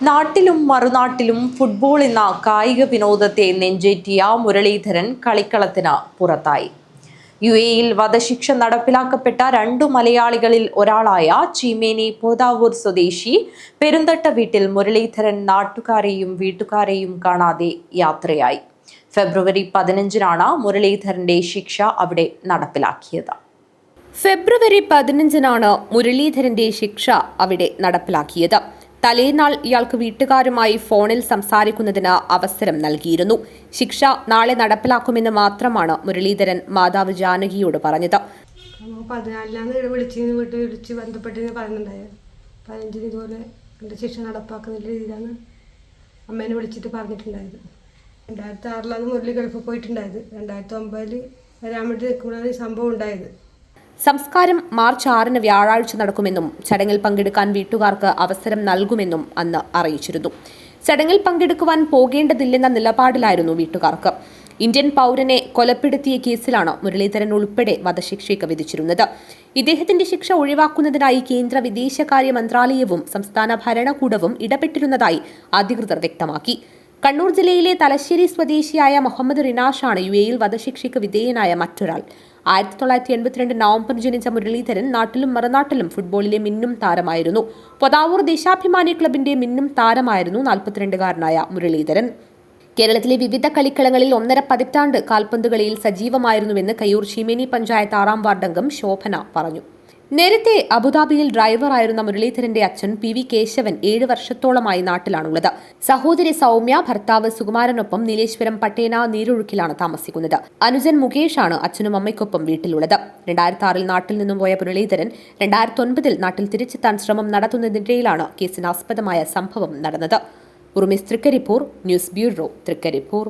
നാട്ടിലും മറുനാട്ടിലും ഫുട്ബോൾ എന്ന കായിക വിനോദത്തെ നെഞ്ചേറ്റിയ മുരളീധരൻ കളിക്കളത്തിന് പുറത്തായി. UAE-യിൽ വധശിക്ഷ നടപ്പിലാക്കപ്പെട്ട 2 മലയാളികളിൽ ഒരാളായ ചീമേനി പോതാവൂർ സ്വദേശി പെരുന്തട്ട വീട്ടിൽ മുരളീധരൻ നാട്ടുകാരെയും വീട്ടുകാരെയും കാണാതെ യാത്രയായി. ഫെബ്രുവരി 15-നാണ് മുരളീധരന്റെ ശിക്ഷ അവിടെ നടപ്പിലാക്കിയത്. ഫെബ്രുവരി 15-നാണ് മുരളീധരന്റെ ശിക്ഷ അവിടെ നടപ്പിലാക്കിയത്. തലേനാൾ ഇയാൾക്ക് വീട്ടുകാരുമായി ഫോണിൽ സംസാരിക്കുന്നതിന് അവസരം നൽകിയിരുന്നു. ശിക്ഷ നാളെ നടപ്പിലാക്കുമെന്ന് മാത്രമാണ് മുരളീധരൻ മാതാവ് ജാനകിയോട് പറഞ്ഞത്. 14 വിളിച്ച് ബന്ധപ്പെട്ട് പറയുന്നുണ്ടായത്. 15 ഇതുപോലെ എൻ്റെ ശിക്ഷ നടപ്പാക്കുന്ന രീതിയിലാണ് അമ്മേനെ വിളിച്ചിട്ട് പറഞ്ഞിട്ടുണ്ടായത്. 2006 മുരളി ഗൾഫിൽ പോയിട്ടുണ്ടായത്. 2009 വരാൻ വേണ്ടി നിൽക്കുമ്പോഴാണ് ഈ സംഭവം ഉണ്ടായത്. സംസ്കാരം മാർച്ച് 6-ന് വ്യാഴാഴ്ച നടക്കുമെന്നും ചടങ്ങിൽ പങ്കെടുക്കാൻ വീട്ടുകാർക്ക് അവസരം നൽകുമെന്നും അന്ന് അറിയിച്ചിരുന്നു. ചടങ്ങിൽ പങ്കെടുക്കുവാൻ പോകേണ്ടതില്ലെന്ന നിലപാടിലായിരുന്നു വീട്ടുകാർക്ക്. ഇന്ത്യൻ പൗരനെ കൊലപ്പെടുത്തിയ കേസിലാണ് മുരളീധരൻ ഉൾപ്പെടെ വധശിക്ഷയ്ക്ക് വിധിച്ചിരുന്നത്. ഇദ്ദേഹത്തിന്റെ ശിക്ഷ ഒഴിവാക്കുന്നതിനായി കേന്ദ്ര വിദേശകാര്യ മന്ത്രാലയവും സംസ്ഥാന ഭരണകൂടവും ഇടപെട്ടിരുന്നതായി അധികൃതർ വ്യക്തമാക്കി. കണ്ണൂർ ജില്ലയിലെ തലശ്ശേരി സ്വദേശിയായ മുഹമ്മദ് റിനാഷാണ് UAE-യിൽ വധശിക്ഷയ്ക്ക് വിധേയനായ മറ്റൊരാൾ. 1982 നവംബർ ജനിച്ച മുരളീധരൻ നാട്ടിലും മറുനാട്ടിലും ഫുട്ബോളിലെ മിന്നും താരമായിരുന്നു. പൊതാവൂർ ദേശാഭിമാനി ക്ലബിന്റെ മിന്നും താരമായിരുന്നു 42-കാരനായ മുരളീധരൻ. കേരളത്തിലെ വിവിധ കളിക്കളങ്ങളിൽ 1.5 പതിറ്റാണ്ട് കാൽപന്ത് കളിയിൽ സജീവമായിരുന്നുവെന്ന് കയ്യൂർ ചീമേനി പഞ്ചായത്ത് 6-ാം വാർഡംഗം ശോഭന പറഞ്ഞു. നേരത്തെ അബുദാബിയിൽ ഡ്രൈവറായിരുന്ന മുരളീധരന്റെ അച്ഛൻ PV കേശവൻ 7 വർഷത്തോളമായി നാട്ടിലാണുള്ളത്. സഹോദരി സൗമ്യ, ഭർത്താവ് സുകുമാരനൊപ്പം നീലേശ്വരം പട്ടേന നീരൊഴുക്കിലാണ് താമസിക്കുന്നത്. അനുജൻ മുകേഷാണ് അച്ഛനും അമ്മയ്ക്കൊപ്പം വീട്ടിലുള്ളത്. 2006-ൽ നാട്ടിൽ നിന്നും പോയ മുരളീധരൻ 2009-ൽ നാട്ടിൽ തിരിച്ചെത്താൻ ശ്രമം നടത്തുന്നതിനിടയിലാണ് കേസിനാസ്പദമായ സംഭവം നടന്നത്. ഉറുമിസ് തൃക്കരിപ്പൂർ, ന്യൂസ് ബ്യൂറോ, തൃക്കരിപ്പൂർ.